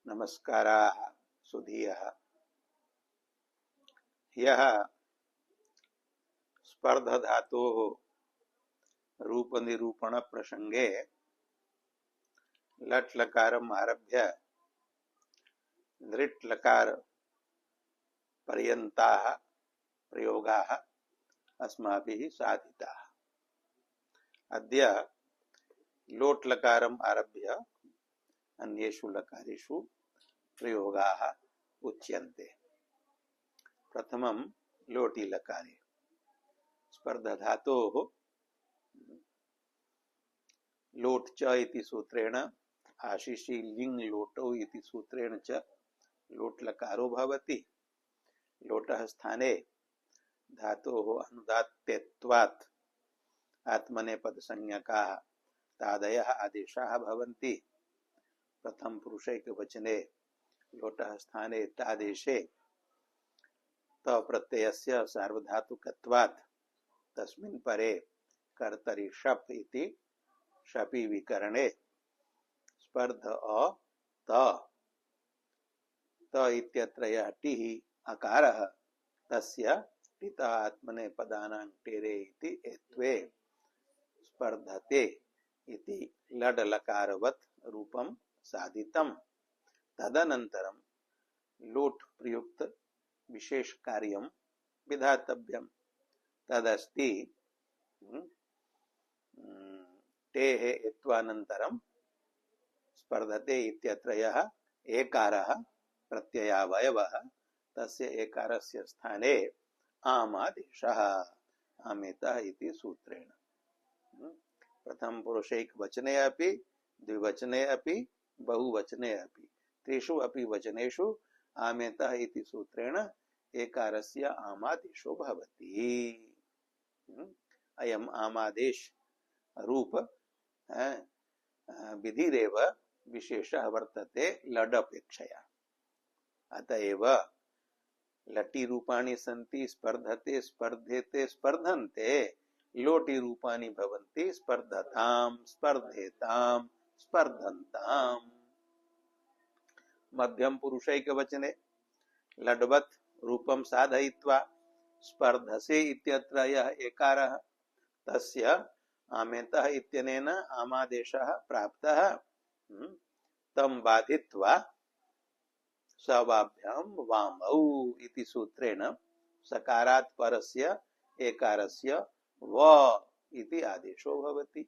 नमस्काराः सुधीयः। यः स्पर्धधातोः रूपनिरूपण प्रसंगे लट् लकारम् आरभ्य दृट् लकार पर्यन्ताः प्रयोगाः अस्माभिः साधिताः। अद्य लोट् लकारम् आरभ्य अन्येषु लकारेषु प्रयोगाः उच्यन्ते। प्रथमं लोटि लकारे स्पर्धधातोः लोट् च इति सूत्रेण आशिषि लिङ् लोटौ इति सूत्रेण च लोट् लकारो भवति। लोटः स्थाने धातोः अनुदात्तत्वात् आत्मनेपदसंज्ञकाः तादयः आदेशाः भवन्ति। प्रथम पुरुषैकवचने लोटः स्थाने तादेशे त प्रत्ययस्य सार्वधातुकत्वात् तस्मिन् परे कर्तरि शप् इति शपि विकरणे स्पर्ध त इत्यत्र यः टिः अकारः तस्य टित आत्मनेपदानां टेरे इति एत्वे स्पर्धते इति लड् लकारवत् रूपं साधितम्। तदनन्तरं लोट् प्रयुक्त विशेष कार्यं विधातव्यम्। तदस्ति टेः एत्वानन्तरं स्पर्धते इत्यत्र यः एकारः प्रत्ययावयवः तस्य एकारस्य स्थाने आमादेशः आमेतः इति सूत्रेण प्रथम पुरुषैकवचने अपि द्विवचने अपि बहुवचने अपि त्रिषु अपि वचनेषु आमेतः इति सूत्रेण एकारस्य आमादेशो भवति। अयम् आमादेश रूप विधिरेव विशेषः वर्तते लड् अपेक्षया। अतएव लटि रूपाणि सन्ति स्पर्धते स्पर्धेते स्पर्धन्ते लोटि रूपाणि भवन्ति स्पर्धतां स्पर्धेतां स्पर्धन्ताम्। मध्यम पुरुषैकवचने लड्वत् रूपं साधयित्वा स्पर्धसे इत्यत्र यः एकारः तस्य आमेतः इत्यनेन आमादेशः प्राप्तः। तं बाधित्वा सवाभ्यां वामौ इति सूत्रेण सकारात् परस्य एकारस्य व इति आदेशो भवति।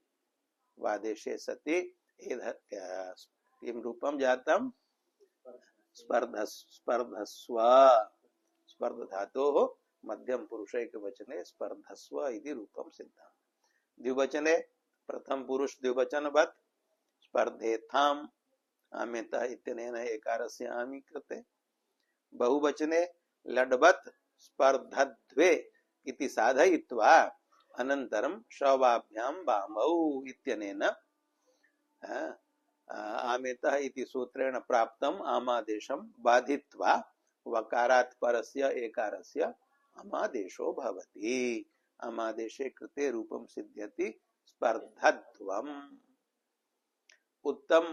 वादेशे सति किं रूपं जातं स्पर्धस्व स्पर्धधातोः मध्यम पुरुषैकवचने स्पर्धस्व इति रूपं सिद्धम्। द्विवचने प्रथम पुरुष द्विवचनवत् स्पर्धेथाम् आमेतः इत्यनेन एकारस्य आमि कृते। बहुवचने लड्वत् स्पर्धद्वे इति साधयित्वा अनन्तरं शवाभ्यां वामौ इत्यनेन आमेतः इति सूत्रेण प्राप्तम् आमादेशं बाधित्वा वकारात् परस्य एकारस्य आमादेशो भवति। आमादेशे कृते रूपं सिद्ध्यति स्पर्धत्वम्। उत्तम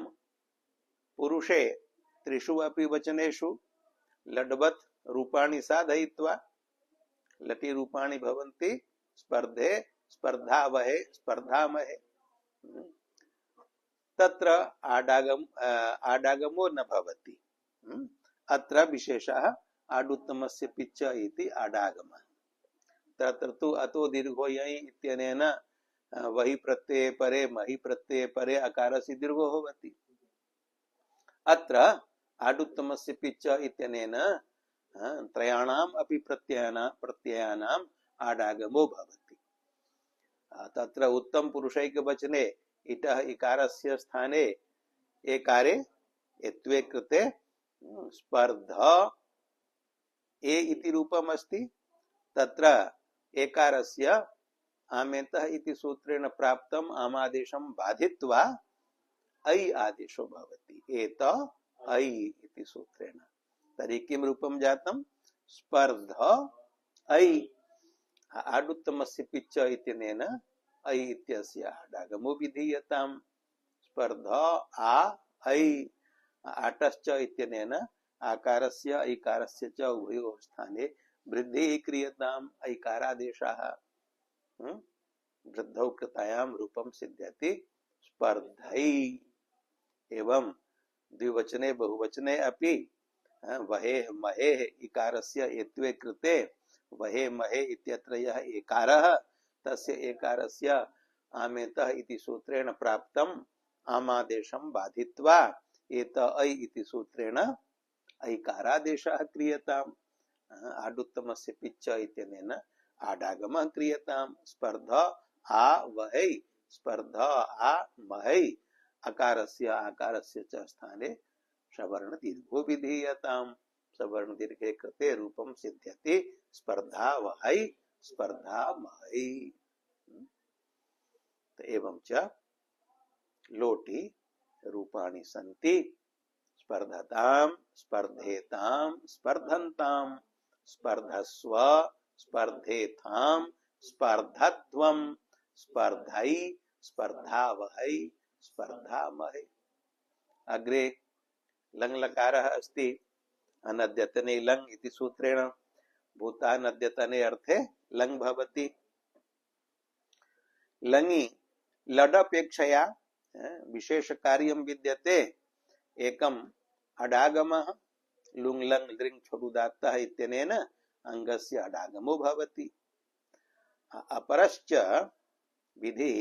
पुरुषे त्रिषु अपि वचनेषु लड्वत् रूपाणि साधयित्वा लटि रूपाणि भवन्ति स्पर्धे स्पर्धावहे स्पर्धामहे। तत्र आडागमो न भवति। अत्र विशेषः आडुत्तमस्य पिच्च इति आडागमः। तत्र तु अतो दीर्घो ययि इत्यनेन वहि प्रत्यये परे महि प्रत्यये परे अकारस्य दीर्घो भवति। अत्र आडुत्तमस्य पिच्च इत्यनेन त्रयाणाम् अपि प्रत्ययानाम् आडागमो भवति। तत्र उत्तम पुरुषैकवचने इटः इकारस्य स्थाने एकारे एत्वे कृते स्पर्ध ए इति रूपम् अस्ति। तत्र एकारस्य आमेतः इति सूत्रेण प्राप्तम् आमादेशं बाधित्वा ऐ आदेशो भवति। एत ऐ इति सूत्रेण तर्हि किं रूपं जातं स्पर्ध ऐ। आडुत्तमस्य पिच्च इत्यनेन ऐ इत्यस्य आडागमो विधीयताम्। स्पर्ध आ ऐ आटश्च इत्यनेन आकारस्य ऐकारस्य च उभयोः स्थाने वृद्धिः क्रियताम् ऐकारादेशः वृद्धौ कृतायां रूपं सिद्ध्यति स्पर्धै एवं द्विवचने बहुवचने अपि वहे महे इकारस्य एत्वे कृते वहे महे इत्यत्र यः एकारः तस्य एकारस्य आमेतः इति सूत्रेण प्राप्तम् आमादेशं बाधित्वा एत ऐ इति सूत्रेण ऐकारादेशः क्रियताम् आडुत्तमस्य पिच्च इत्यनेन आडागमः क्रियताम् स्पर्धा आ वहै स्पर्धा आ महै अकारस्य आकारस्य च स्थाने सवर्ण दीर्घो विधीयताम् सवर्ण दीर्घे कृते रूपं सिद्ध्यति स्पर्धा वहै स्पर्धा महै एवं च लोटि रूपाणि सन्ति स्पर्धताम् स्पर्धेताम् स्पर्धन्ताम् स्पर्धस्व स्पर्धेथाम् स्पर्धत्वम् स्पर्धै स्पर्धावहै स्पर्धामहै अग्रे लङ् लकारः अस्ति अनद्यतने लङ् इति सूत्रेण भूतानद्यतने अर्थे लङ् भवति लङि लडपेक्षया विशेष कार्यं विद्यते एकम् अडागमः लुङ् लङ् लृङ् छोडुदात्तः इत्यनेन अङ्गस्य अडागमो भवति अपरश्च विधि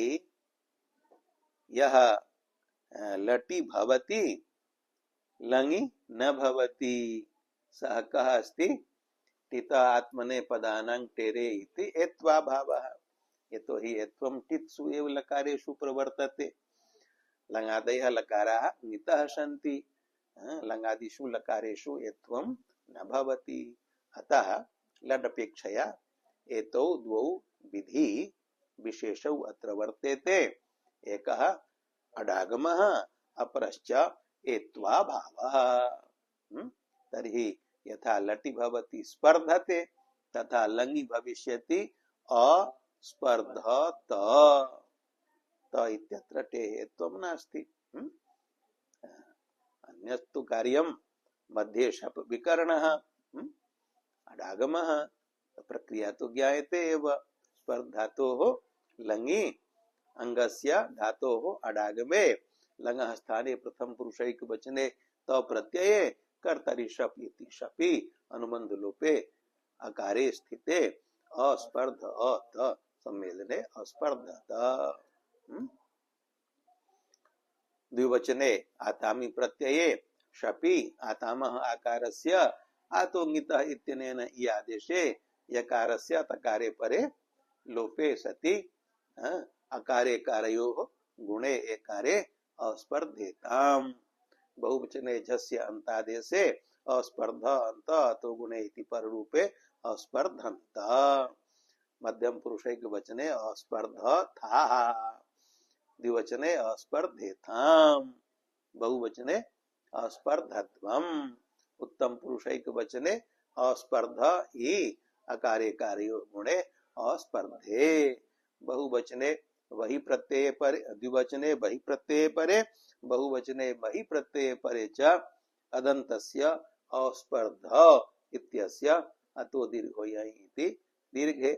यः लटि भवति लङि न भवति सः कः अस्ति टित आत्मने पदानां टेरे इति एत्वा भावः यतो हि एत्वं टित्सु एव लकारेषु प्रवर्तते लङादयः लकाराः ङितः सन्ति लङादिषु लकारेषु एत्वं न भवति अतः लडपेक्षया एतौ द्वौ विधि विशेषौ अत्र वर्तेते एकः अडागमः अपरश्च एत्वा भावः तर्हि यथा लटि भवति स्पर्धते तथा लङि भविष्यति अस्पर्धत त इत्यत्र टेः त्वं नास्ति अन्यस्तु कार्यं मध्ये शप विकरणः अडागमः प्रक्रिया तो ज्ञायते एव स्पर्धातोः लङि अंगस्य धातोः अडागमे लङः स्थाने प्रथम पुरुषैक वचने त प्रत्यये कर्तरि शप इति शपि अनुबंध लोपे अकारे स्थिते अस्पर्ध अत सम्मेलने अस्पर्धत द्विवचने आतामि प्रत्यये शपि आतामः आकारस्य आतोङितः इत्यनेन इ आदेशे यकारस्य तकारे परे लोपे सति अकारे कारयोः गुणे एकारे अस्पर्धेताम् बहुवचने झस्य अन्तादेशे अस्पर्ध अन्त अतो गुणे इति पररूपे अस्पर्धन्त मध्यम पुरुषैक वचने अस्पर्धथाः द्विवचने अस्पर्धेताम् बहुवचने अस्पर्धत्वम् उत्तम पुरुषैक वचने अस्पर्ध इ अकारे कार्यो गुणे अस्पर्धे बहुवचने वही प्रत्यय पर द्विवचने वही प्रत्यय परे बहुवचने वही प्रत्यय परे च अदन्तस्य अस्पर्ध इत्यस्य अतो दीर्घो ययि इति दीर्घे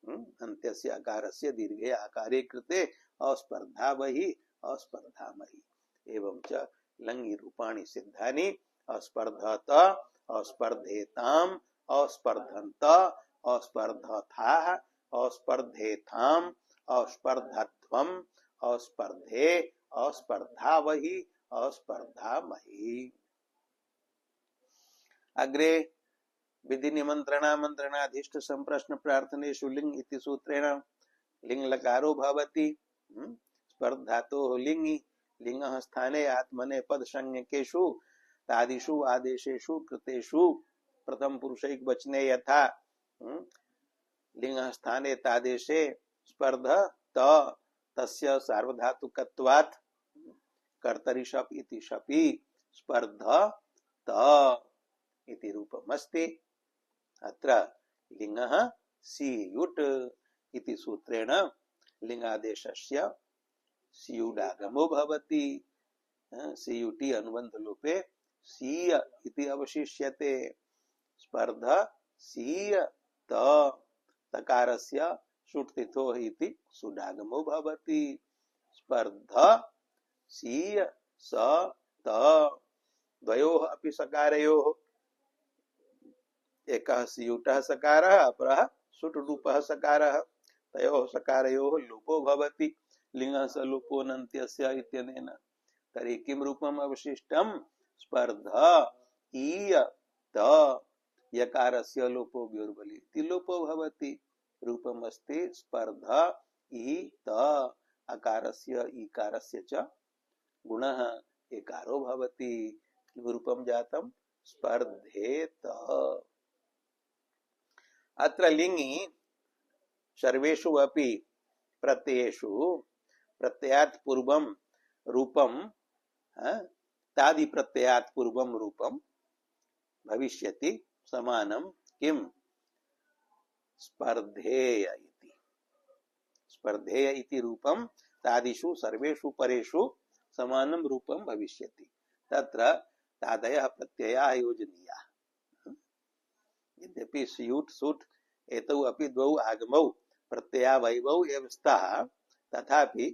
अन्त्यस्य अकारस्य दीर्घे आकारे कृते अस्पर्धा वही अस्पर्धामहि एवं च लङि रूपाणि सिद्धानि अस्पर्धत अस्पर्धेताम् अस्पर्धन्त अस्पर्धथाः अस्पर्धेताम् अस्पर्धत्वम् अस्पर्धे अस्पर्धावहि अस्पर्धामहि अग्रे विधि निमंत्रणामंत्रणाधीष्ट संप्रश्न प्रार्थनेषु लिङ् इति सूत्रेण लिङ् लकारो भवति स्पर्धातोः लिङि लिङः स्थाने आत्मने पदसंज्ञकेषु तादिषु आदेशेषु कृतेषु प्रथम पुरुषैक वचने यथा लिङः स्थाने तादेशे स्पर्ध त तस्य सार्वधातुकत्वात् कर्तरि शप इति शपि स्पर्ध त इति रूपमस्ति अत्र लिङः सियुट् इति सूत्रेण लिङादेशस्य स्युडागमो भवति सीयुटी अनुबंध लोपे सीय इति अवशिष्यते। स्पर्ध सीय त तकारस्य सुट्तिथो इति सुडागमो भवति। स्पर्ध सीय स त द्वयोः अपि सकारयोः एकः सीयुटः सकारः अपरः सुट् रूपः सकारः तयोः सकारयोः लोपो भवति लिङ्गः स लोपो नन्त्यस्य इत्यनेन। तर्हि किं रूपम् अवशिष्टम्? स्पर्ध ईय त यकारस्य लोपो व्योर्बलि इति लोपो भवति। रूपम् अस्ति स्पर्ध ई त अकारस्य ईकारस्य च गुणः एकारो भवति। किं रूपं जातं? स्पर्धेत। अत्र लिङि सर्वेषु अपि प्रत्ययेषु प्रत्ययात् पूर्वं रूपं तादि प्रत्ययात् पूर्वं रूपं भविष्यति समानं किं? स्पर्धेय इति। स्पर्धेय इति रूपं तादिषु सर्वेषु परेषु समानं रूपं भविष्यति। तत्र तादयः प्रत्ययाः योजनीयाः। यद्यपि स्यूट् सुट् एतौ अपि द्वौ आगमौ प्रत्ययावयवौ एव स्तः, तथापि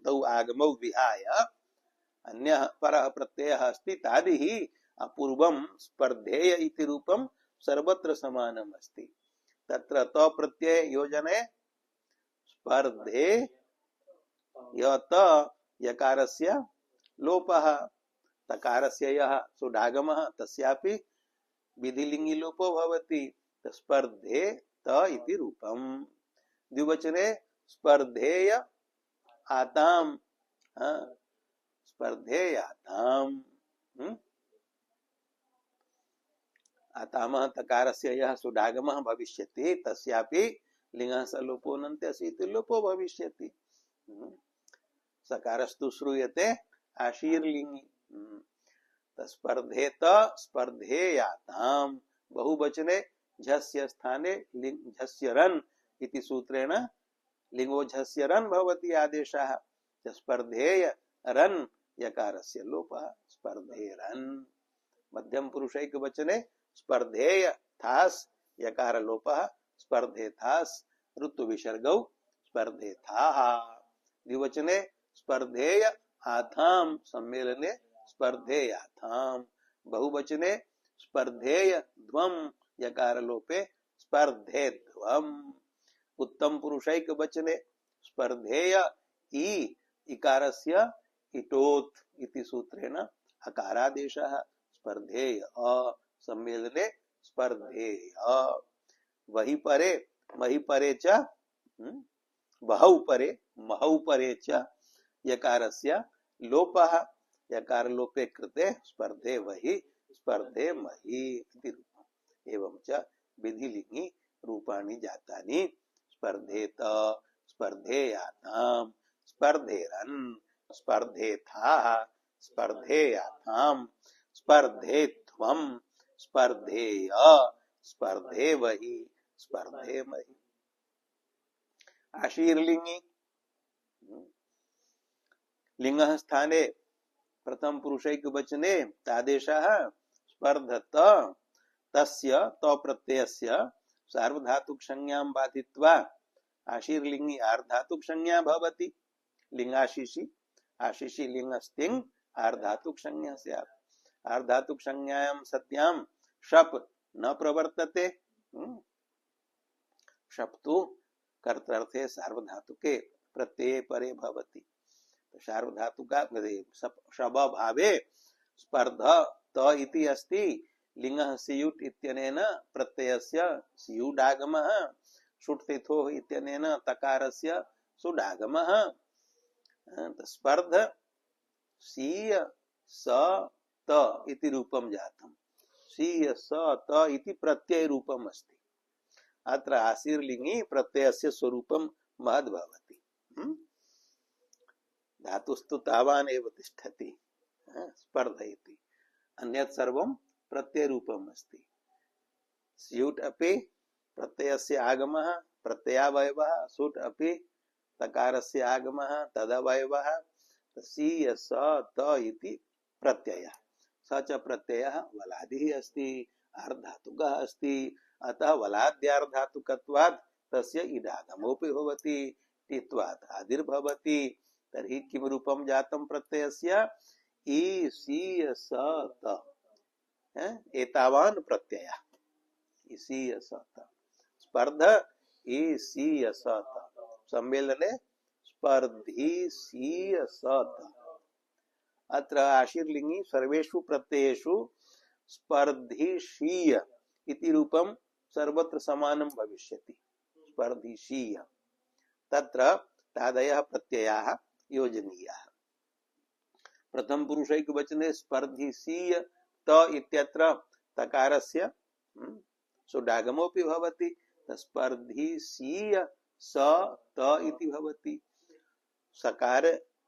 तौ आगमौ विहाय अन्यः परः प्रत्ययः अस्ति। तादिः अपूर्वं स्पर्धेय इति रूपं सर्वत्र समानम् अस्ति। तत्र त प्रत्यय योजने स्पर्धे यत यकारस्य लोपः, तकारस्य यः सुडागमः तस्यापि विधिलिङ्गि लोपो भवति। स्पर्धे त इति रूपम्। द्विवचने स्पर्धेय आताम्, स्पर्धेयाताम्। आतामः तकारस्य यः सुडागमः भविष्यति तस्यापि लिङ्गः स लोपो नन्त्यस्य इति लोपो भविष्यति। सकारस्तु श्रूयते आशीर्लिङ्गि। स्पर्धेत स्पर्धेयाताम्। बहुवचने झस्य स्थाने झस्यरन् इति सूत्रेण लिङ्गो झस्यरन् भवति आदेशः। स्पर्धेय रन् यकारस्य लोपः स्पर्धेरन्। मध्यम पुरुषैक वचने स्पर्धेय थास् यकार लोपः स्पर्धेथास्। ऋतु विसर्गौ स्पर्धेथाः। द्विवचने स्पर्धेय आथाम् सम्मेलने स्पर्धेयाथाम्। बहुवचने स्पर्धेय ध्वम् यकार लोपे स्पर्धेध्वम्। उत्तम पुरुषैक वचने स्पर्धेय ई इकारस्य इटोत् इति सूत्रेण अकारादेशः स्पर्धेय सम्मेलने स्पर्धेय। वही परे मही परे च बहौ परे महौ परे च यकारस्य लोपः यकार लोपे कृते स्पर्धे वही स्पर्धे मही इति रूपम्। एवं च विधिलिङ्गि रूपाणि जातानि स्पर्धेत स्पर्धेयाताम् स्पर्धेरन् स्पर्धेथाः स्पर्धेयाताम् स्पर्धेध्वम् स्पर्धेय स्पर्धेवहि स्पर्धेमहि। आशीर्लिङ्गि लिङ्गः स्थाने प्रथम पुरुषैक वचने तादेशः स्पर्धत तस्य त प्रत्ययस्य सार्वधातुक संज्ञां बाधित्वा आशीर्लिङ्गि आर्धातुक संज्ञा भवति। लिङ्गाशिषि आशिषि लिङ्गस्तिङ् आर्धातुक संज्ञा स्यात्। आर्धातुक संज्ञायां सत्यां शप् न प्रवर्तते। शप् तु कर्तर्थे सार्वधातुके प्रत्यये परे भवति। सार्वधातुका शब भावे स्पर्ध त इति अस्ति। लिङ्गः सियुट् इत्यनेन प्रत्ययस्य सियुडागमः सुट्तिथोः इत्यनेन तकारस्य सुडागमः। स्पर्ध सीय स त इति रूपं जातम्। सीय स त इति प्रत्यय रूपम् अस्ति। अत्र आशीर्लिङ्गि प्रत्ययस्य स्वरूपं महद् भवति। धातुस्तु तावान् एव तिष्ठति स्पर्ध इति। अन्यत् सर्वं प्रत्यय रूपम् अस्ति। स्यूट् अपि प्रत्ययस्य आगमः प्रत्ययावयवः सुट् अपि तकारस्य आगमः तदवयवः सी स त इति प्रत्ययः। स च प्रत्ययः वलादिः अस्ति, आर्धातुकः अस्ति, अतः वलाद्यार्धातुकत्वात् तस्य इडागमोऽपि भवति, टित्वात् आदिर्भवति। तर्हि किं रूपं जातं प्रत्ययस्य? इ सी स त, एतावान् प्रत्ययः इसी असत। स्पर्ध इसी असत, सम्मेलने स्पर्धी सी असत। अत्र आशीर्लिंगी सर्वेषु प्रत्ययेषु स्पर्धिशीय इति रूपं सर्वत्र समानं भविष्यति। स्पर्धिशीय तत्र तादयः प्रत्ययाः योजनीयाः। प्रथम पुरुषैकवचने स्पर्धिशीय त इत्यत्र तकारस्य सुडागमोऽपि भवति, स्पर्धिशीय स त इति भवति। सकार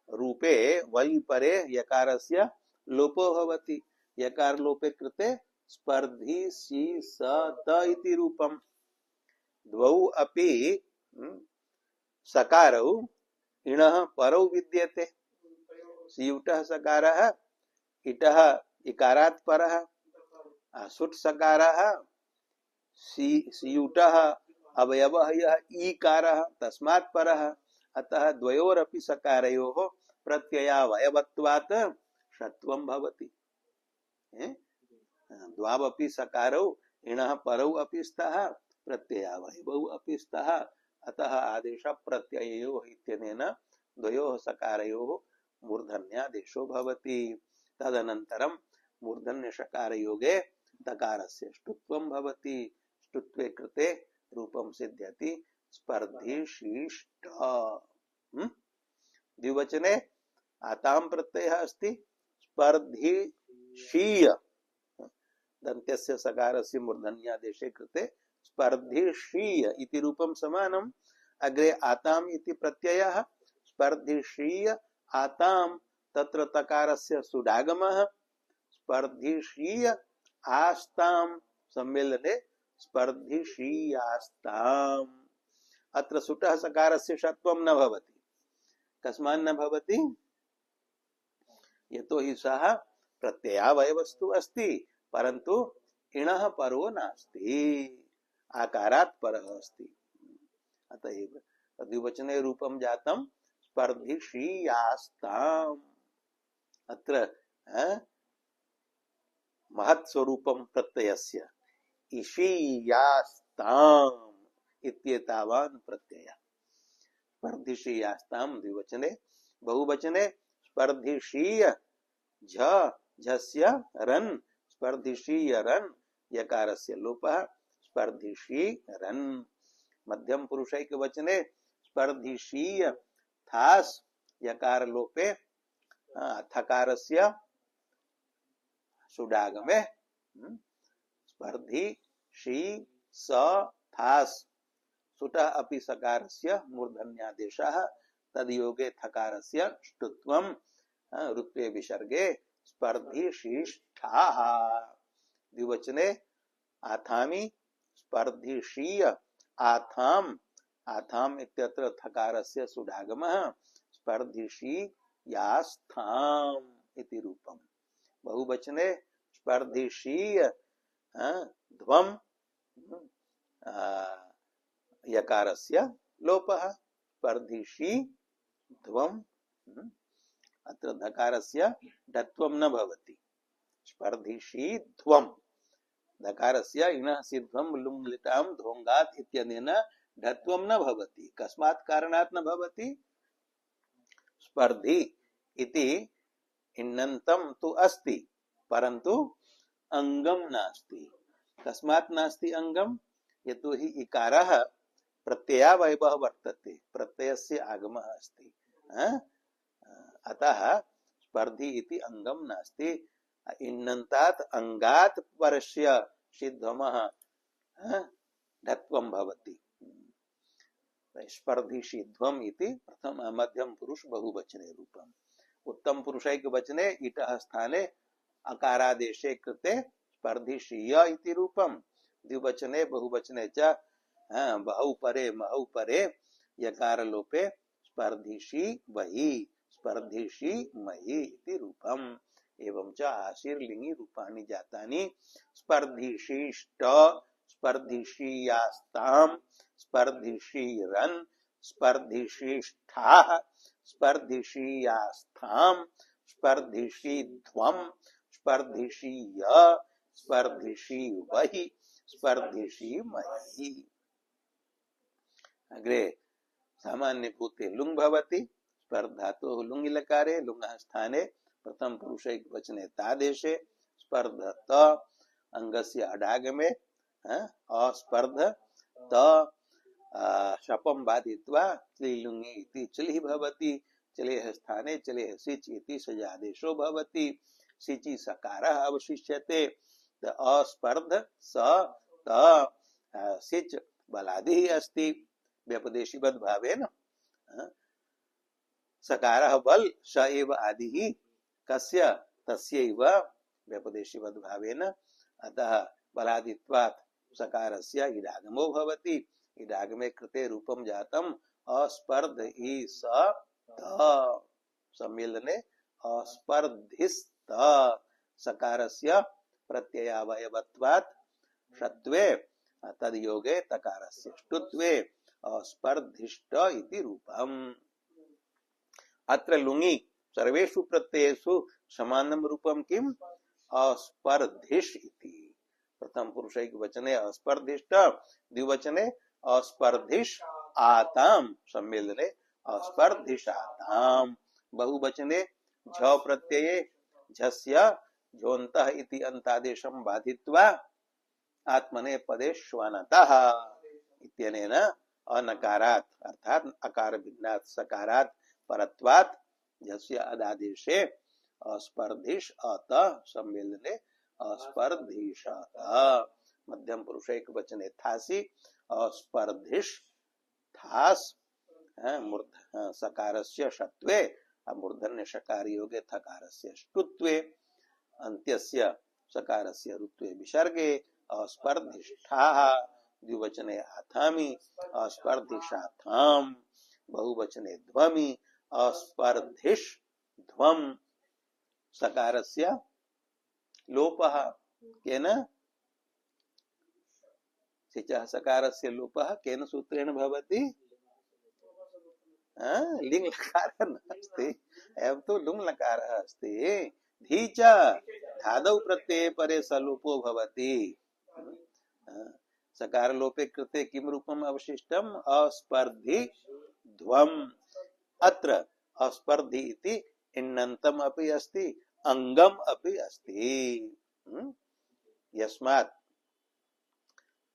रूपे वै परे यकारस्य लोपो भवति, यकार लोपे कृते स्पर्धिशी स त इति रूपम्। द्वौ अपि सकारौ इणः परौ विद्यते। सियुटः सकारः, इटः इकारात् परः, सुट् सकारः, सियुटः अवयवः यः ईकारः तस्मात् परः। अतः द्वयोरपि सकारयोः प्रत्ययावयवत्वात् षत्वं भवति। द्वावपि सकारौ इणः परौ अपि स्तः, प्रत्ययावयवौ अपि स्तः। अतः आदेश प्रत्यययोः इत्यनेन द्वयोः सकारयोः मूर्धन्यादेशो भवति। तदनन्तरं मूर्धन्य शकार योगे तकारस्य ष्टुत्वं भवति। ष्टुत्वे कृते रूपं सिद्ध्यति स्पर्धिशीष्ट। द्विवचने आतां प्रत्ययः अस्ति स्पर्धिशीय, दन्त्यस्य सकारस्य मूर्धन्यादेशे कृते स्पर्धिशीय इति रूपं समानम्। अग्रे आताम् इति प्रत्ययः स्पर्धिशीय आतां, तत्र तकारस्य सुडागमः स्पर्धिशीय आस्तां, सम्मेलने स्पर्धिशीयास्ताम्। अत्र सुटः सकारस्य षत्वं न भवति। कस्मात् न भवति? यतो हि सः प्रत्ययावयवस्तु अस्ति, परन्तु इणः परो नास्ति, आकारात् परः अस्ति। अतएव द्विवचने रूपं जातं स्पर्धिशीयास्ताम्। अत्र महत् स्वरूपं प्रत्ययस्य इशीयास्ताम् इत्येतावान् प्रत्ययः। स्पर्धिशीयास्ताम् द्विवचने। बहुवचने स्पर्धिशीय झस्य रन्, स्पर्धिशीय रन् यकारस्य लोपः स्पर्धिशी रन्। मध्यम पुरुषैक वचने स्पर्धिशीय थास् यकार लोपे थकारस्य सुडागमे स्पर्धी शी स थास्। सुटः अपि सकारस्य मूर्धन्यादेशः, तद्योगे थकारस्य ष्टुत्वं रुत्वे विसर्गे स्पर्धिशीष्ठाः। द्विवचने आथामि स्पर्धिशीय आथाम, आथाम इत्यत्र थकारस्य सुडागमः स्पर्धिशी यास्थाम इति रूपम्। बहुवचने स्पर्धिशीय ध्वम यकारस्य लोपः स्पर्धिशी ध्वम। अत्र धकारस्य ढत्वं न भवति, स्पर्धिशी ध्वम। धकारस्य इणः सिद्धं लुङ् लिटां ध्वोङ्गात् इत्यनेन ढत्वं न भवति। कस्मात् कारणात् न भवति? स्पर्धि इति इण्णन्तं तु अस्ति, परन्तु अंगम नास्ति। कस्मात् नास्ति अंगम? यतो हि इकारः प्रत्ययावयवः वर्तते, प्रत्ययस्य आगमः अस्ति। अतः स्पर्धि इति अंगम नास्ति। इण्णन्तात् अंगात् परस्य सिद्धमः ढत्वं भवति। स्पर्धिशीध्वम् इति प्रथम मध्यम पुरुष बहुवचने रूपम्। उत्तम पुरुषैक वचने इटः स्थाने अकारादेशे कृते स्पर्धिशीय इति रूपम्। द्विवचने बहुवचने च बहु परे महौ परे यकार लोपे स्पर्धिशी वही स्पर्धिषि मयि इति रूपम। एवं च आशीर्लिंगी रूपाणि जातानि स्पर्धिषिष्ट स्पर्धिषीयास्तां स्पर्धिषीरन् स्पर्धिषिष्ठाः स्पर्धिषीयास्थां स्पर्धिषीध्वं स्पर्धिषीय स्पर्धिषीवहि स्पर्धिषीमहि। अग्रे सामान्य भूते लुंग भवति स्पर्धातो लुंग लकारे लुंगः स्थाने प्रथम पुरुष एक वचने तादेशे स्पर्धत अंगस्य अडागमे अस्पर्ध त शपम बाधित्वा स्त्रीलिंगी इति चलिः भवति चलेः स्थाने चलेः सिच इति सजादेशो भवति सिचि सकारः अवशिष्यते अस्पर्ध स त सिच बलादिः अस्ति व्यपदेशीवद् भावेन सकारः बल स एव आदिः कस्य तस्यैव व्यपदेशीवद् भावेन अतः बलादित्वात् सकारस्य इडागमो भवति इडागमे कृते रूपं जातम् अस्पर्ध इ स त सम्मेलने अस्पर्धिस्त सकारस्य प्रत्ययावयवत्वात् षत्वे तद्योगे तकारस्य ष्टुत्वे अस्पर्धिष्ट इति रूपम्। अत्र लुङि सर्वेषु प्रत्ययेषु समानं रूपं किम् अस्पर्धिष् इति। प्रथम पुरुष एक वचने अस्पर्धिष्ट द्विवचने अस्पर्धिष् आतां सम्मेलने अस्पर्धिषातां बहुवचने झ प्रत्यये झस्य झोन्तः इति अन्तादेशं बाधित्वा आत्मने पदे श्वानतः इत्यनेन अनकारात् अर्थात अकार भिन्नात् सकारात् परत्वात् झस्य अदादेशे अस्पर्धिष अत सम्मेलने अस्पर्धिषात मध्यम पुरुष एक वचने थासी अस्पर्धिष थास मूर्ध सकारस्य षत्वे मूर्धन्य शकार योगे थकारस्य ष्टुत्वे अन्त्यस्य सकारस्य ऋत्वे विसर्गे अस्पर्धिष्ठाः द्विवचने आथामि अस्पर्धिषाथां बहुवचने ध्वमि अस्पर्धिष ध्वम सकारस्य लोपः केन सिचः सकारस्य लोपः केन सूत्रेण भवति लिंग लकारः नास्ति एवं तो लुंग लकारः अस्ति धीच धादौ प्रत्यये परे सलोपो भवति सकार लोपे कृते किम रूपम अवशिष्टम अस्पर्धि ध्वम अत्र अस्पर्धि इति इन्नन्तम अपि अस्ति अंगम अपि अस्ति यस्मात्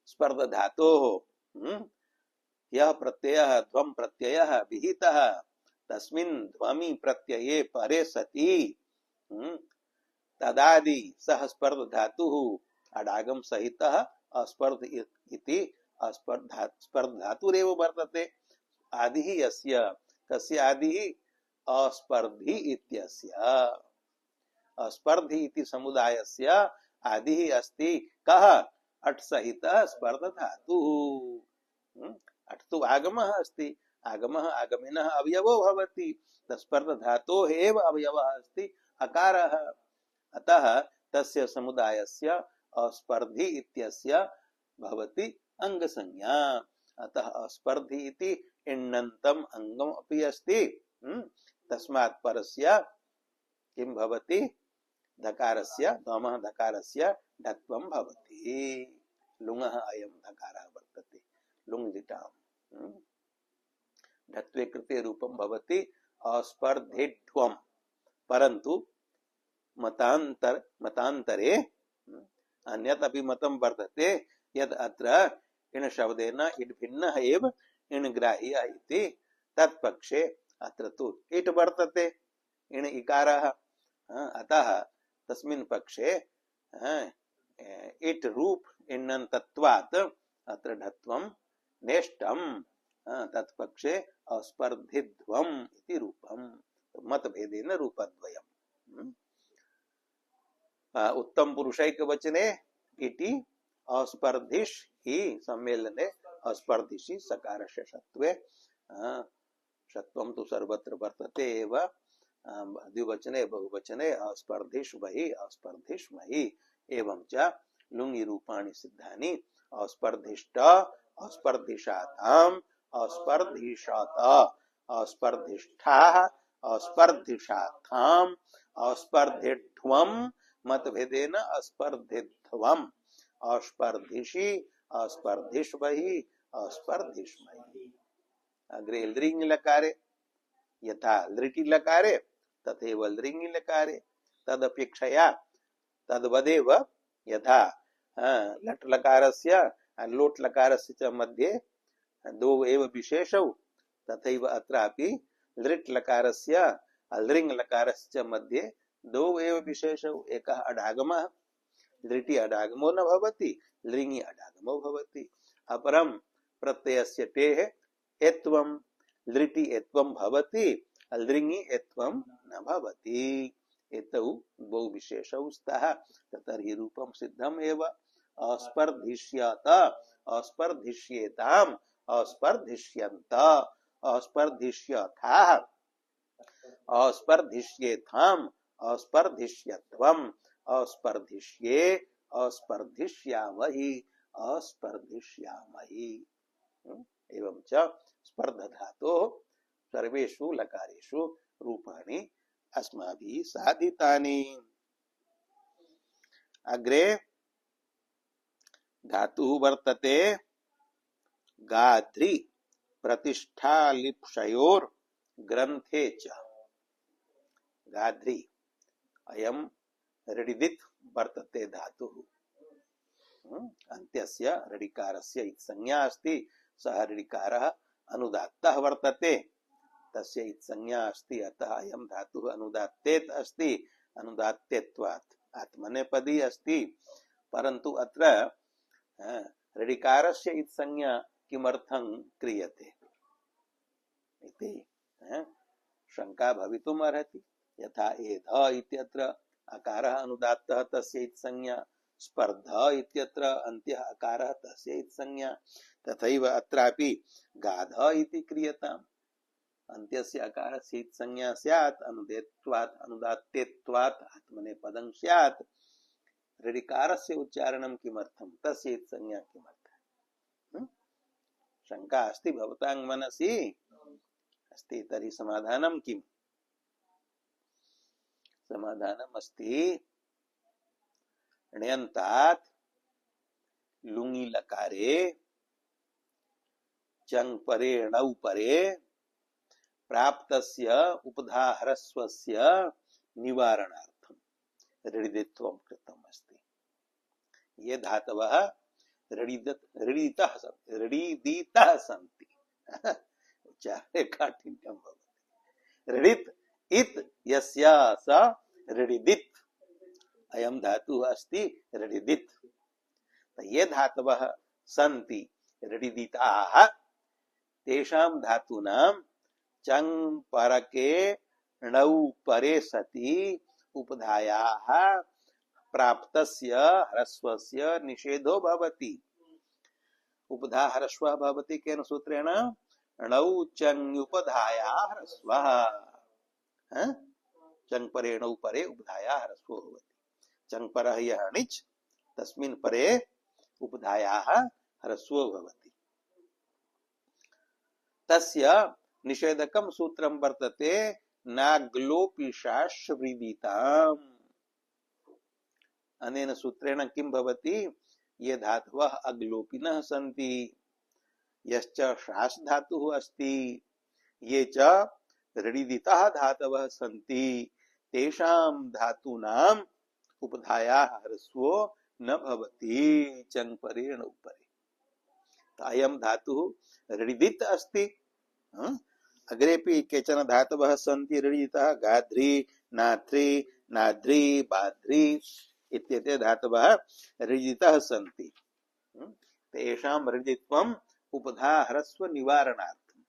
स्पर्ध धातोः यह प्रत्ययः ध्वम प्रत्ययः विहितः तस्मिन् ध्वमि प्रत्यये परे सति तदादि सह स्पर्ध धातुः अडागम सहितः अस्पर्ध इति स्पर्ध धातुरेव वर्तते आदिः यस्य कस्य आदिः अस्पर्धि इत्यस्य अस्पर्धि इति समुदायस्य आदिः अस्ति कः अट् सहितः स्पर्ध धातुः अट् तु आगमः अस्ति आगमः आगमिनः अवयवो भवति स्पर्ध धातोः एव अवयवः अस्ति अकारः अतः तस्य समुदायस्य अस्पर्धि इत्यस्य भवति अंगसंज्ञा अतः अस्पर्धि इति इण्णन्तम् अंगम् अपि अस्ति तस्मात् परस्य किं भवति धकारस्य नमः धकारस्य ढत्वं भवति लुङः अयं धकारः वर्तते लुङ् लिटाम् ढत्वे कृते रूपं भवति अस्पर्धिध्वम् परन्तु मतान्तरे अन्यत् अपि मतं वर्तते यद् अत्र इण शब्देन इट् भिन्नः एव इण ग्राह्यः इति तत्पक्षे अत्र तु इट् वर्तते इण इकारः अतः तस्मिन् पक्षे इट् रूप इण्णन्तत्वात् अत्र ढत्वं नेष्टं तत्पक्षे अस्पर्धिध्वम् इति रूपं मतभेदेन रूपद्वयम् उत्तम पुरुषैक वचने इति अस्पर्धिष हि सम्मेलने अस्पर्धिषि सकारस्य षत्वे षत्वं तु सर्वत्र वर्तते एव द्विवचने बहुवचने अस्पर्धिष्वहि अस्पर्धिष्महि एवं च लुंगी रूपाणि सिद्धानि अस्पर्धिष्ट अस्पर्धिषाताम् अस्पर्धिषात अस्पर्धिष्ठाः अस्पर्धिषाथाम् अस्पर्धिध्वम् मतभेदेन अस्पर्धिध्वम् अस्पर्धिषि अस्पर्धिष्वहि अस्पर्धिष्महि। अग्रे लृङ् लकारे यथा लृटि लकारे तथैव लृङ् लकारे तदपेक्षया तद्वदेव यथा लट् लकारस्य लोट् लकारस्य च मध्ये दो एव विशेषौ तथैव अत्रापि लृट् लकारस्य लृङ् लकारस्य च मध्ये दो एव विशेषौ एकः अडागमः लृटि अडागमो न भवति लृङि अडागमो भवति। अपरं प्रत्ययस्य टेः एत्वं लृटि एत्वं भवति लृङि एत्वं न भवति। एतौ द्वौ विशेषौ स्तः तर्हि रूपं सिद्धम् एव। अस्पर्धिष्यत अस्पर्धिष्येताम् अस्पर्धिष्यन्त अस्पर्धिष्यथाः अस्पर्धिष्येथाम् अस्पर्धिष्यत्वम् अस्पर्धिष्ये अस्पर्धिष्यामहि अस्पर्धिष्यामहि। एवं च स्पर्ध धातोः सर्वेषु लकारेषु रूपाणि अस्माभिः साधितानि। अग्रे धातुः वर्तते गाध्रि प्रतिष्ठालिप्सयोर् ग्रन्थे च। गाध्रि अयं ऋडिदित् वर्तते धातुः अन्त्यस्य ऋडिकारस्य इत्संज्ञा अस्ति। सः ऋडिकारः अनुदात्तः वर्तते तस्य इत्संज्ञा अस्ति अतः अयं धातुः अनुदात्तेत् अस्ति। अनुदात्तेत्वात् आत्मनेपदी अस्ति परन्तु अत्र ऋडिकारस्य इत्संज्ञा किमर्थं क्रियते इति शंका भवितुम् अर्हति। यथा एध इत्यत्र अकारः अनुदात्तः तस्य इत्संज्ञा स्पर्ध इत्यत्र अन्त्यः अकारः तस्य इत्संज्ञा तथैव अत्रापि गाध इति क्रियताम् अन्त्यस्य अकारस्य इत्संज्ञा स्यात् अनुदेत्वात् अनुदात्तेत्वात् आत्मनेपदं स्यात्। ऋडिकारस्य उच्चारणं किमर्थं तस्य इत्संज्ञा किमर्थं शंका अस्ति भवतां मनसि अस्ति। तर्हि समाधानं किम्? समाधानम् अस्ति ण्यन्तात् लुङि लकारे चङ् परे णौ परे प्राप्तस्य उपधाह्रस्वस्य निवारणार्थं ऋडिदित्वं कृतम् अस्ति। ये धातवः ऋडिदितः सन्ति उच्चारे काठिन्यं भवति। ऋडित् इत् यस्य स ऋडिदित् अयं धातुः अस्ति ऋडिदित्। ये धातवः सन्ति ऋडिदिताः तेषां धातूनां चङ् परके णौ परे सति उपधायाः प्राप्तस्य ह्रस्वस्य निषेधो भवति। उपधा ह्रस्वः भवति केन सूत्रेण णौ चङ्युपधायाः ह्रस्वः चङ् परे णौ परे उपधायाः ह्रस्वो भवति। चङ् परः यः णिच् तस्मिन् परे उपधायाः ह्रस्वो भवति। तस्य निषेधकं सूत्रं वर्तते नाग्लोपिशाश्वृदिताम्। अनेन सूत्रेण किं भवति? ये धातवः अग्लोपिनः सन्ति यश्च शास् धातुः अस्ति ये च ऋडिदिताः धातवः सन्ति तेषां धातूनाम् उपधायाः ह्रस्वो न भवति चङ् परे णौ परे। अयं धातुः ऋडिदित् अस्ति। अग्रेपि केचन धातवः सन्ति ऋडिदिताः गाध्रि नाथ्रि नाध्रि बाध्रि इत्येते धातवः ऋडिदिताः सन्ति। तेषां ऋडिदित्वम् उपधा ह्रस्व निवारणार्थं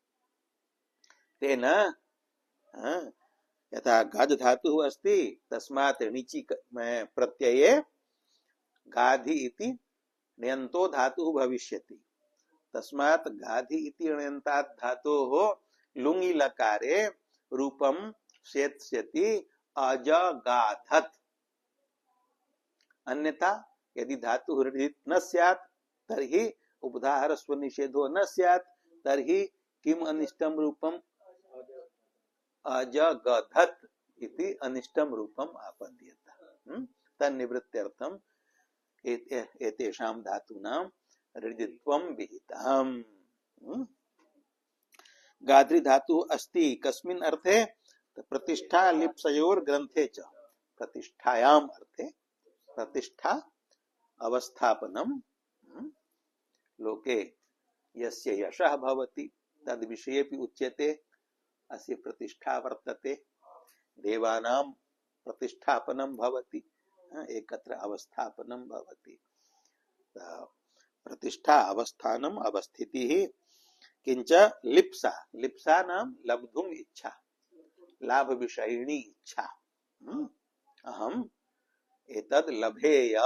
तेन यथा गाध धातुः अस्ति तस्मात् णिचि प्रत्यये गाधि इति ण्यन्तो धातुः भविष्यति। तस्मात् गाधि इति ण्यन्तात् धातोः लुङि लकारे रूपं शेत्स्यति अजगाधत। अन्यथा यदि धातु हृदित न स्यात् तर्हि उपधार स्व निषेधो न स्यात् तर्हि किम अनिष्टम रूपम अजगधत इति अनिष्टम रूपम आपद्येत। तन्निवृत्त्यर्थम एतेषां धातूनां हृदित्वं विहितम्। गाद्रि धातु अस्ति कस्मिन् अर्थे? प्रतिष्ठा लिप्सयोर ग्रंथे च। प्रतिष्ठायाम अर्थे प्रतिष्ठा अवस्थापनम लोके यस्य यशः भवति तद विषयेपि उच्यते। अस्य प्रतिष्ठा वर्तते। देवानां प्रतिष्ठापनं भवति, एकत्र अवस्थापनं भवति। प्रतिष्ठा अवस्थानम अवस्थितिः। किंच लिप्सा, लिप्सा नाम लब्धुम इच्छा, लाभ विषयिणी इच्छा। अहम एतद् लभेय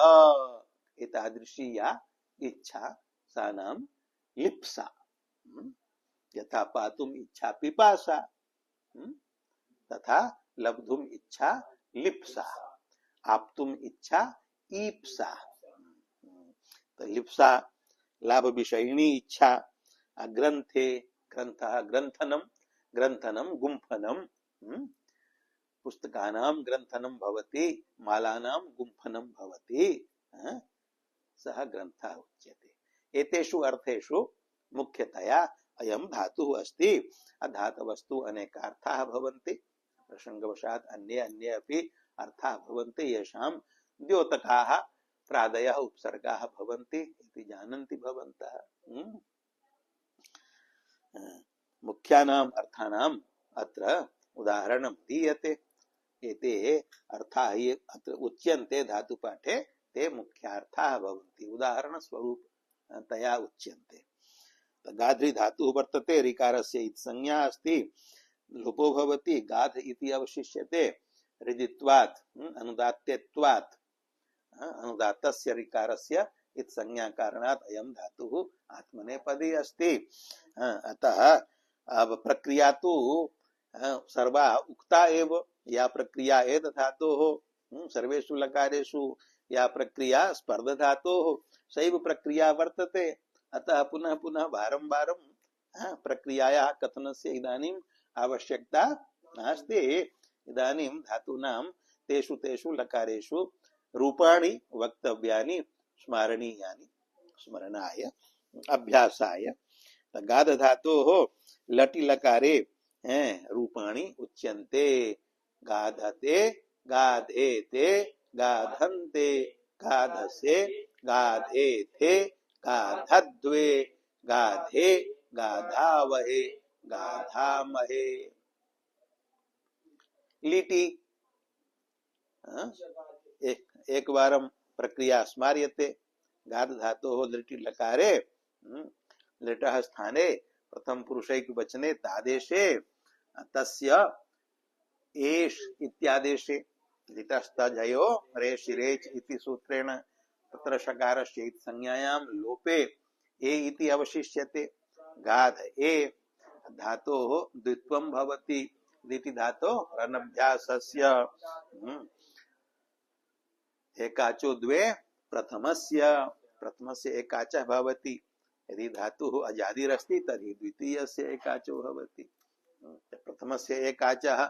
एतादृशी या इच्छा सा नाम लिप्सा। यथा पातुम इच्छा पिपासा तथा लब्धुम इच्छा लिप्सा, आप्तुम इच्छा ईप्सा। तो लिप्सा लाभ विषयिणी इच्छा। ग्रंथे, ग्रंथः ग्रंथनम, ग्रंथनम गुम्फनम। पुस्तकानां ग्रंथनम भवति, मालानां गुम्फनम भवति। सः ग्रंथः उच्यते। एतेषु अर्थेषु मुख्यतया अयं धातुः अस्ति। धातवस्तु अनेकार्थाः भवन्ति, प्रसंगवशात् अन्ये अन्ये अपि अर्थाः भवन्ति। येषां द्योतकाः प्रादयः उपसर्गाः भवन्ति इति जानन्ति भवन्तः। मुख्यानाम् अर्थानाम् अत्र उदाहरणं दीयते। एते अर्थाः ये अत्र उच्यन्ते धातुपाठे, ते मुख्यार्थाः भवन्ति, उदाहरण स्वरूपतया उच्यन्ते। गाध्रि धातुः वर्तते, ऋकारस्य इति संज्ञा अस्ति, लोपो भवति, गाध इति अवशिष्यते। हृदित्वात् अनुदात्तेत्वात्, अनुदात्तस्य ऋकारस्य इति संज्ञा कारणात् अयं धातुः आत्मनेपदी अस्ति। अतः अब प्रक्रिया तो सर्वा उक्ता एव। या प्रक्रिया एत धातोः सर्वेषु लकारेषु या प्रक्रिया स्पर्ध धातोः सैव प्रक्रिया वर्तते। अतः पुनः पुनः बारंबारं प्रक्रियायाः कथनस्य इदानीम् आवश्यकता नास्ति। इदानीं धातूनां तेषु तेषु लकारेषु रूपाणि वक्तव्यानि, स्मरणीयानि, स्मरणाय अभ्यासाय। गाध धातोः लटि लकारे रूपाणि उच्यन्ते। गाधते, गाधेते, गाधन्ते, गाधसे, गाधेथे, गाधद्वे, गाधे, गाधावहे, गाधामहे। लिटि एक बारं प्रक्रिया स्मार्यते। गाध धातोः लिटि लकारे लिटः स्थाने प्रथम पुरुषैक वचने तादेशे तस्य एष इत्यादेशे लिटस्तजयो रेष रेच इति सूत्रेण तत्र शकारस्य इति संज्ञायां लोपे ए इति अवशिष्यते। गाध ए धातोः द्वित्वं भवति। लिटि धातोः रनभ्यासस्य एकाचो द्वे प्रथमस्य एकाचः भवति। यदि धातुः अजादिरस्ति तर्हि द्वितीयस्य एकाचो भवति। प्रथमस्य एकाचः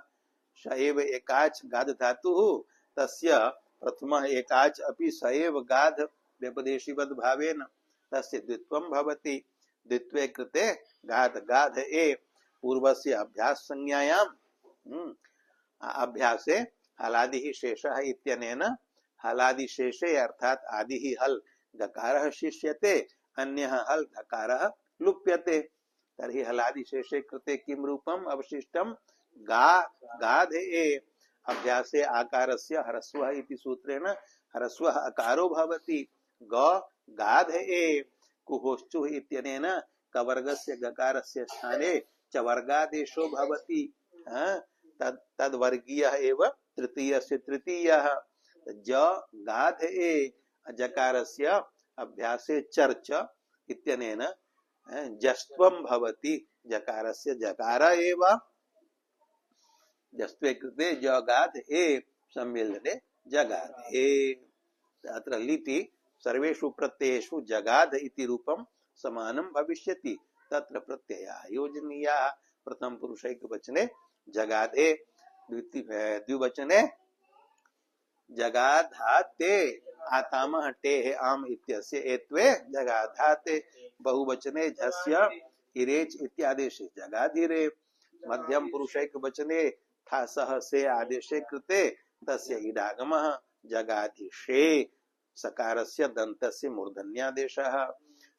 स एव एकाच गाध धातुः, तस्य प्रथमः एकाच अपि स एव गाध व्यपदेशीवद् भावेन तस्य द्वित्वं भवति। द्वित्वे कृते गाध गाध ए पूर्वस्य अभ्यास संज्ञायां अभ्यासे हलादिः शेषः इत्यनेन हलादिशेषे अर्थात आदिः हल गकारः शिष्यते, अन्यः हल धकारः लुप्यते। तर्हि हलादिशेषे कृते किं रूपम् अवशिष्टं? गा गाध ए। अभ्यासे आकारस्य ह्रस्वः इति सूत्रेण ह्रस्वः अकारो भवति। ग गाध ए। कुहोश्चुः इत्यनेन कवर्गस्य गकारस्य स्थाने चवर्गादेशो भवति। तद्वर्गीयः एव तृतीयस्य तृतीयः। ज गाध ए। जकारस्य अभ्यासे चर्च इत्यनेन जस्त्वं भवति। जकारस्य जकार एव। जस्त्वे कृते जगाधे सम्मेलने जगाधे। अत्र लिटि सर्वेषु प्रत्ययेषु जगाध इति रूपं समानं भविष्यति। तत्र प्रत्यया योजनीयाः। प्रथम पुरुषैकवचने जगाधे, द्विवचने जगाधाते, आतामः टेः आम इत्यस्य एत्वे जगाधाते। बहुवचने झस्य इरेच इत्यादेशे जगाधिरे। मध्यम पुरुषैकवचने था सह से आदेशे कृते तस्य इडागमः जगाधिषे सकारस्य दन्तस्य मूर्धन्यादेशः।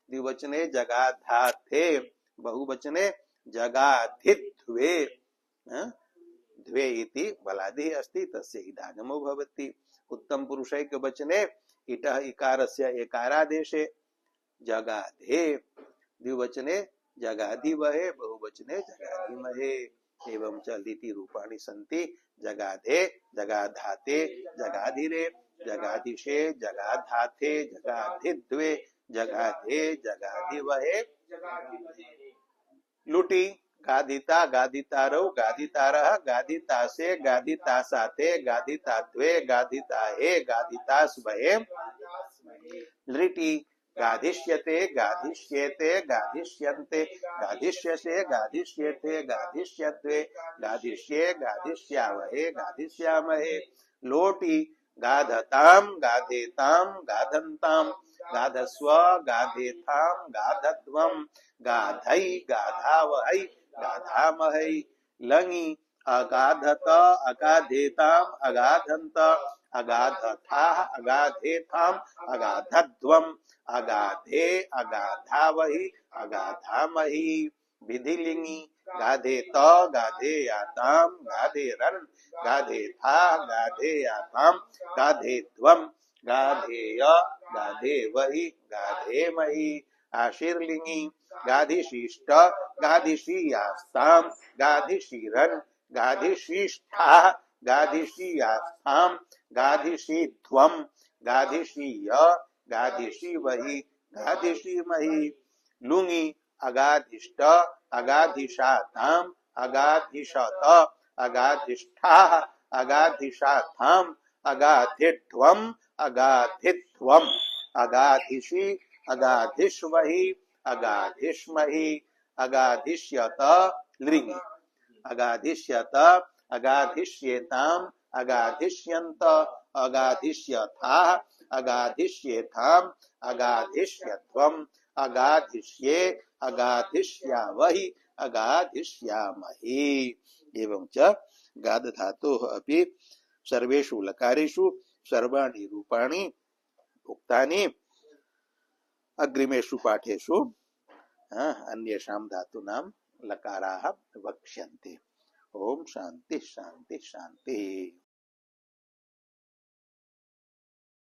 द्विवचने जगाधाते, बहुवचने जगाधिद्वे, द्वे इति बलादि अस्ति तस्य इडागमो भवति। उत्तम पुरुषैकवचने इटः इकारस्य एकारादेशे जगाधे, द्विवचने जगाधिमहे, बहुवचने जगाधिमहे। एवं च लिटि रूपाणि सन्ति जगाधे, जगाधाते, जगाधिरे, जगाधिषे, जगाधाते, जगाधिद्वे, जगाधे, जगाधिमहे। लुटि गाधिता, गाधितारौ, गाधितारः, गाधितासे, गाधितासाते, गाधिताद्वे, गाधिताहे, गाधितास्महे। लृटि गाधिष्यते, गाधिष्येते, गाधिष्यन्ते, गाधिष्यसे, गाधिष्येते, गाधिष्यद्वे, गाधिष्ये, गाधिष्यावहे, गाधिष्यामहे। लोटि गाधताम, गाधेताम, गाधन्ताम, गाधस्व, गाधेताम, गाधध्वम, गाधै, गाधावहै, गाधामहै। लङि अगाधत, अगाधेताम, अगाधन्त, अगाधथाः, अगाधेताम, अगाधध्वम, अगाधे, अगाधावहि, अगाधामहि। विधिलिङि गाधेत, गाधेयाताम, गाधेरन्, गाधेथा, गाधेयाताम, गाधेध्वम, गाधेय, गाधेवहि, गाधेमहि। आशीर्लिङि गाधिशिष्ट, गाधिशीयास्ताम, गाधिशीरन्, गाधिशीष्ठाः, गाधिशीयास्ताम, गाधिशीध्वम, गाधिशीय, गाधिशीवहि, गाधिशीमहि। लुङि अगाधिष्ट, अगाधिशाताम, अगाधिशत, अगाधिष्ठाः, अगाधिशाताम, अगाधिध्वम, अगाधिध्वम, अगाधिषि, अगाधिष्वहि, अगाधिष्महि। अगाधिष्यत लृङि अगाधिष्यत, अगाधिष्येताम, अगाधिष्यन्त, अगाधिष्यथाः, अगाधिष्येताम, अगाधिष्यध्वम, अगाधिष्ये, अगाधिष्यावहि, अगाधिष्यामहि। एवं च गाद धातोः अपि सर्वेषु लकारेषु सर्वाणि रूपाणि उक्तानि अग्रिमेषु पाठेषु अन्येषां धातूनां लकाराः वक्ष्यन्ते। ओम शांति शांति शांति।